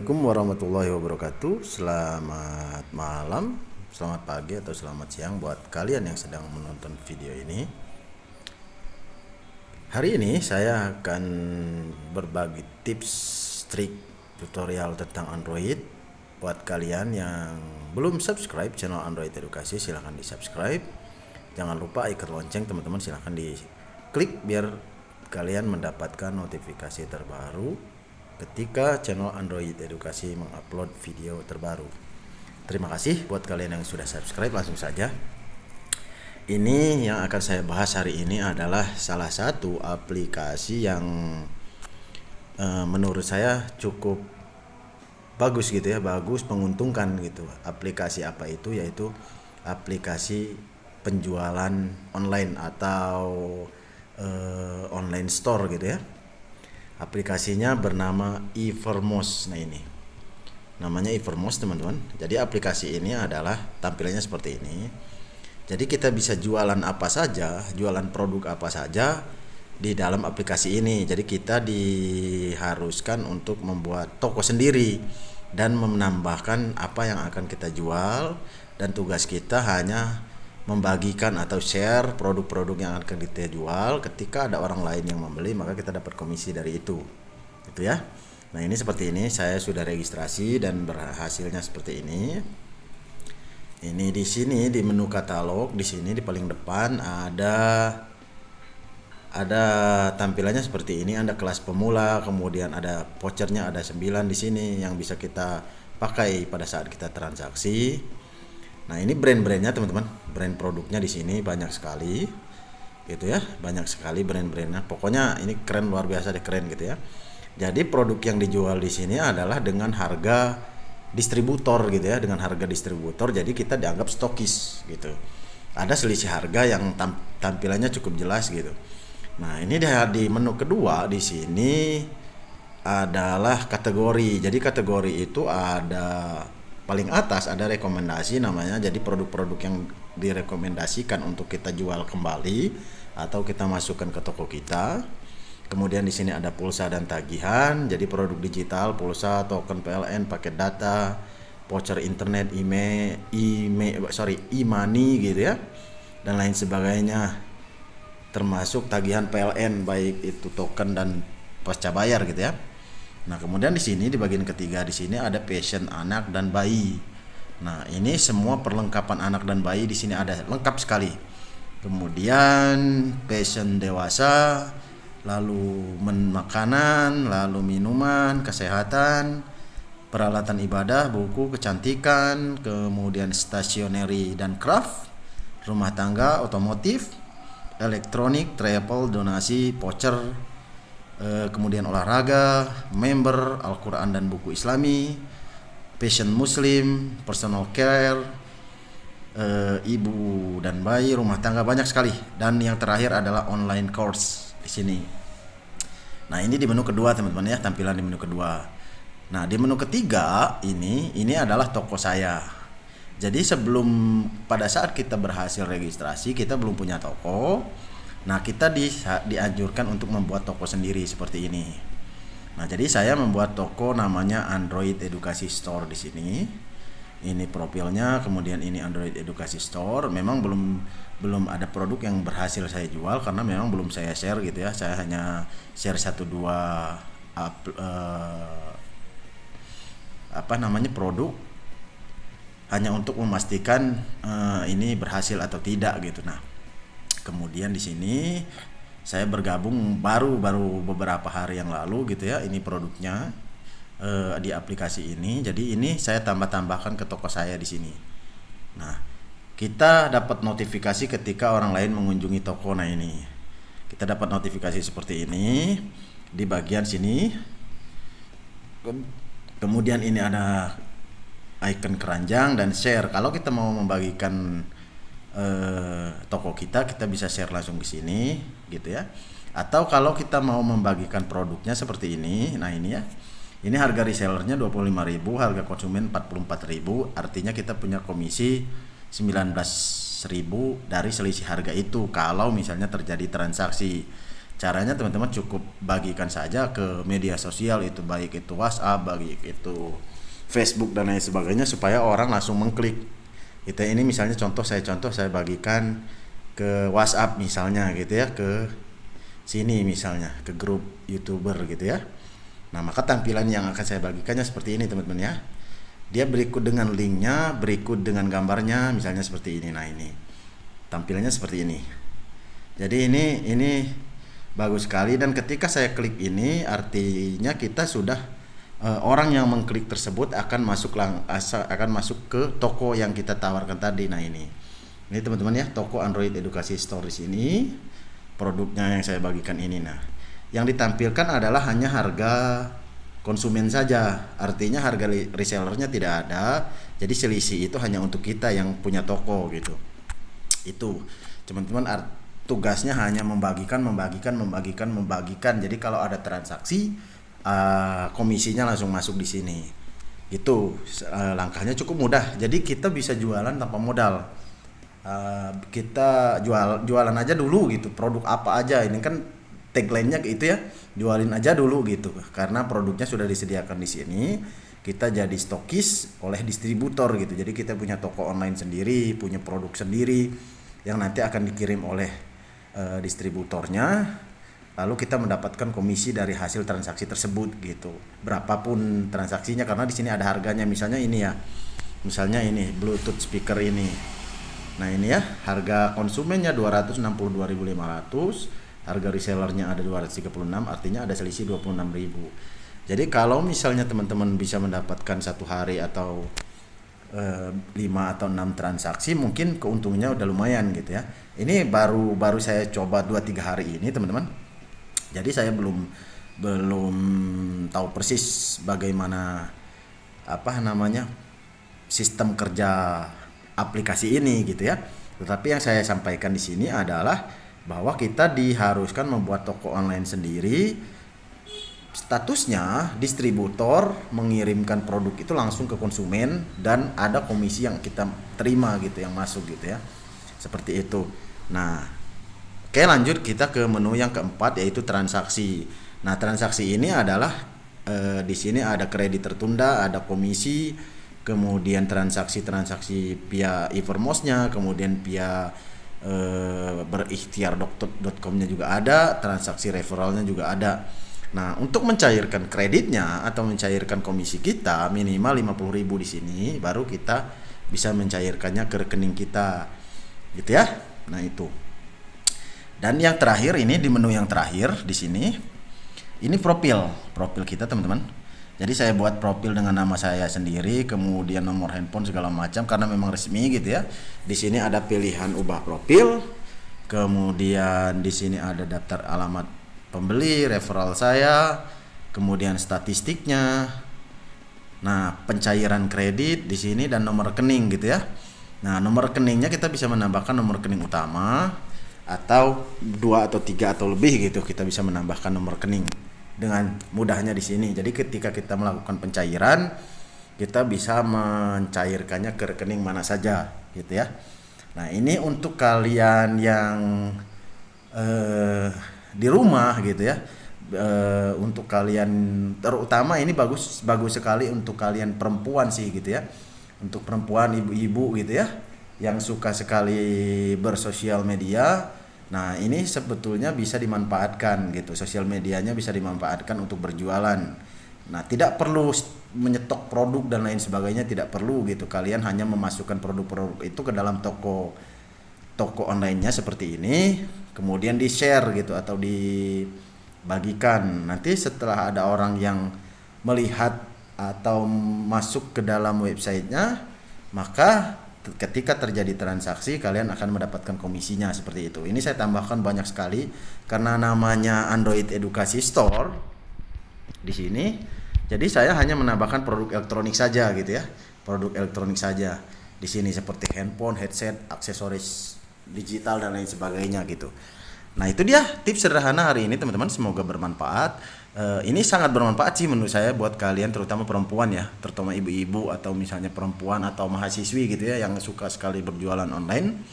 Assalamualaikum warahmatullahi wabarakatuh. Selamat malam, selamat pagi atau selamat siang buat kalian yang sedang menonton video ini. Hari ini saya akan berbagi tips, trik, tutorial tentang Android. Buat kalian yang belum subscribe channel Android Edukasi, silahkan di subscribe. Jangan lupa ikut lonceng teman-teman, silahkan di klik biar kalian mendapatkan notifikasi terbaru ketika channel Android Edukasi mengupload video terbaru. Terima kasih buat kalian yang sudah subscribe. Langsung saja. Ini yang akan saya bahas hari ini adalah salah satu aplikasi yang menurut saya cukup bagus gitu ya, bagus, menguntungkan gitu. Aplikasi apa itu? Yaitu aplikasi penjualan online atau online store gitu ya. Aplikasinya bernama Evermost. Nah, ini namanya Evermost teman-teman. Jadi aplikasi ini adalah tampilannya seperti ini. Jadi kita bisa jualan apa saja, jualan produk apa saja di dalam aplikasi ini. Jadi kita diharuskan untuk membuat toko sendiri dan menambahkan apa yang akan kita jual, dan tugas kita hanya membagikan atau share produk-produk yang akan kita jual. Ketika ada orang lain yang membeli, maka kita dapat komisi dari itu. Gitu ya. Nah, ini seperti ini, saya sudah registrasi dan berhasilnya seperti ini. Ini di sini di menu katalog, di sini di paling depan ada tampilannya seperti ini. Ada kelas pemula, kemudian ada vouchernya ada 9 di sini yang bisa kita pakai pada saat kita transaksi. Nah, ini brand-brandnya teman-teman, brand produknya di sini banyak sekali, gitu ya, banyak sekali brand-brandnya. Pokoknya ini keren, luar biasa deh, keren gitu ya. Jadi produk yang dijual di sini adalah dengan harga distributor gitu ya, dengan harga distributor. Jadi kita dianggap stokis gitu. Ada selisih harga yang tampilannya cukup jelas gitu. Nah, ini di menu kedua di sini adalah kategori. Jadi kategori itu ada paling atas ada rekomendasi namanya. Jadi produk-produk yang direkomendasikan untuk kita jual kembali atau kita masukkan ke toko kita. Kemudian di sini ada pulsa dan tagihan. Jadi produk digital, pulsa, token PLN, paket data, voucher internet, e-money gitu ya, dan lain sebagainya. Termasuk tagihan PLN baik itu token dan pasca bayar gitu ya. Nah, kemudian di sini di bagian ketiga di sini ada passion anak dan bayi. Nah, ini semua perlengkapan anak dan bayi di sini ada lengkap sekali. Kemudian passion dewasa, lalu makanan, lalu minuman, kesehatan, peralatan ibadah, buku, kecantikan, kemudian stationery dan craft, rumah tangga, otomotif, elektronik, travel, donasi, voucher, kemudian olahraga, member, Al-Quran dan buku Islami, fashion muslim, personal care, ibu dan bayi, rumah tangga, banyak sekali. Dan yang terakhir adalah online course di sini. Nah, ini di menu kedua teman-teman ya, tampilan di menu kedua. Nah, di menu ketiga ini adalah toko saya. Jadi pada saat kita berhasil registrasi, kita belum punya toko. Nah, kita dianjurkan untuk membuat toko sendiri seperti ini. Nah, jadi saya membuat toko namanya Android Edukasi Store di sini. Ini profilnya, kemudian ini Android Edukasi Store. Memang belum ada produk yang berhasil saya jual karena memang belum saya share gitu ya. Saya hanya share 1-2 produk hanya untuk memastikan ini berhasil atau tidak gitu. Nah, kemudian di sini saya bergabung baru beberapa hari yang lalu gitu ya. Ini produknya di aplikasi ini. Jadi ini saya tambahkan ke toko saya di sini. Nah, kita dapat notifikasi ketika orang lain mengunjungi toko. Nah, ini kita dapat notifikasi seperti ini di bagian sini. Kemudian ini ada icon keranjang dan share. Kalau kita mau membagikan toko kita bisa share langsung ke sini gitu ya. Atau kalau kita mau membagikan produknya seperti ini. Nah, ini ya. Ini harga resellernya 25.000, harga konsumen 44.000. Artinya kita punya komisi 19.000 dari selisih harga itu kalau misalnya terjadi transaksi. Caranya teman-teman cukup bagikan saja ke media sosial, itu baik itu WhatsApp, baik itu Facebook dan lain sebagainya, supaya orang langsung mengklik. Kita ini misalnya contoh saya bagikan ke WhatsApp misalnya gitu ya, ke sini misalnya ke grup YouTuber gitu ya. Nah, maka tampilan yang akan saya bagikannya seperti ini teman-teman ya. Dia berikut dengan linknya, berikut dengan gambarnya, misalnya seperti ini. Nah, ini tampilannya seperti ini. Jadi ini bagus sekali, dan ketika saya klik ini artinya kita sudah orang yang mengklik tersebut akan masuk ke toko yang kita tawarkan tadi. Nah, ini teman-teman ya, toko Android Edukasi Store di sini. Produknya yang saya bagikan ini. Nah, yang ditampilkan adalah hanya harga konsumen saja. Artinya harga resellernya tidak ada. Jadi selisih itu hanya untuk kita yang punya toko gitu. Itu teman-teman, tugasnya hanya membagikan. Jadi kalau ada transaksi, komisinya langsung masuk di sini. Itu langkahnya cukup mudah. Jadi kita bisa jualan tanpa modal. Kita jualan aja dulu gitu. Produk apa aja, ini kan tagline-nya gitu ya. Jualin aja dulu gitu. Karena produknya sudah disediakan di sini. Kita jadi stokis oleh distributor gitu. Jadi kita punya toko online sendiri, punya produk sendiri yang nanti akan dikirim oleh distributornya, lalu kita mendapatkan komisi dari hasil transaksi tersebut gitu. Berapapun transaksinya, karena di sini ada harganya. Misalnya ini ya, misalnya ini Bluetooth speaker ini. Nah, ini ya, harga konsumennya 262.500, harga resellernya ada 236, artinya ada selisih 26.000. Jadi kalau misalnya teman-teman bisa mendapatkan satu hari atau 5 atau 6 transaksi, mungkin keuntungannya udah lumayan gitu ya. Ini baru saya coba 2-3 hari ini teman-teman. Jadi saya belum tahu persis bagaimana sistem kerja aplikasi ini gitu ya. Tetapi yang saya sampaikan di sini adalah bahwa kita diharuskan membuat toko online sendiri. Statusnya distributor mengirimkan produk itu langsung ke konsumen, dan ada komisi yang kita terima gitu, yang masuk gitu ya. Seperti itu. Nah, oke, lanjut kita ke menu yang keempat, yaitu transaksi. Nah, transaksi ini adalah di sini ada kredit tertunda, ada komisi, kemudian transaksi via e-vermosnya, kemudian via berikhtiar.com-nya juga ada, transaksi referralnya juga ada. Nah, untuk mencairkan kreditnya atau mencairkan komisi kita minimal 50.000 di sini, baru kita bisa mencairkannya ke rekening kita, gitu ya. Nah, itu. Dan yang terakhir ini, di menu yang terakhir di sini, ini profil kita teman-teman. Jadi saya buat profil dengan nama saya sendiri, kemudian nomor handphone segala macam karena memang resmi gitu ya. Di sini ada pilihan ubah profil, kemudian di sini ada daftar alamat pembeli, referral saya, kemudian statistiknya. Nah, pencairan kredit di sini dan nomor rekening gitu ya. Nah, nomor rekeningnya kita bisa menambahkan nomor rekening utama atau 2 atau 3 atau lebih gitu. Kita bisa menambahkan nomor rekening dengan mudahnya di sini. Jadi ketika kita melakukan pencairan, kita bisa mencairkannya ke rekening mana saja gitu ya. Nah, ini untuk kalian yang di rumah gitu ya, untuk kalian terutama ini bagus sekali untuk kalian perempuan sih gitu ya, untuk perempuan, ibu-ibu gitu ya yang suka sekali bersosial media. Nah, ini sebetulnya bisa dimanfaatkan gitu, sosial medianya bisa dimanfaatkan untuk berjualan. Nah, tidak perlu menyetok produk dan lain sebagainya, tidak perlu gitu. Kalian hanya memasukkan produk-produk itu ke dalam toko online-nya seperti ini, kemudian di-share gitu atau dibagikan. Nanti setelah ada orang yang melihat atau masuk ke dalam websitenya, maka ketika terjadi transaksi kalian akan mendapatkan komisinya seperti itu. Ini saya tambahkan banyak sekali karena namanya Android Edukasi Store di sini. Jadi saya hanya menambahkan produk elektronik saja gitu ya. Produk elektronik saja di sini seperti handphone, headset, aksesoris digital dan lain sebagainya gitu. Nah, itu dia tips sederhana hari ini teman-teman, semoga bermanfaat. Ini sangat bermanfaat sih menurut saya buat kalian terutama perempuan ya, terutama ibu-ibu atau misalnya perempuan atau mahasiswi gitu ya yang suka sekali berjualan online.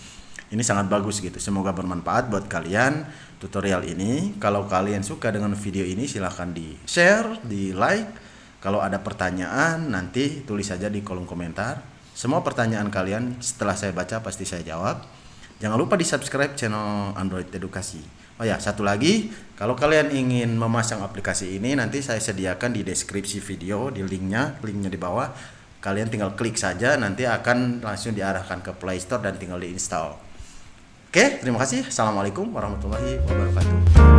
Ini sangat bagus gitu. Semoga bermanfaat buat kalian tutorial ini. Kalau kalian suka dengan video ini silahkan di share, di like. Kalau ada pertanyaan nanti tulis saja di kolom komentar. Semua pertanyaan kalian setelah saya baca pasti saya jawab. Jangan lupa di subscribe channel Android Edukasi. Oh ya, satu lagi, kalau kalian ingin memasang aplikasi ini nanti saya sediakan di deskripsi video, di linknya di bawah. Kalian tinggal klik saja, nanti akan langsung diarahkan ke Play Store dan tinggal diinstal. Oke, terima kasih. Assalamualaikum warahmatullahi wabarakatuh.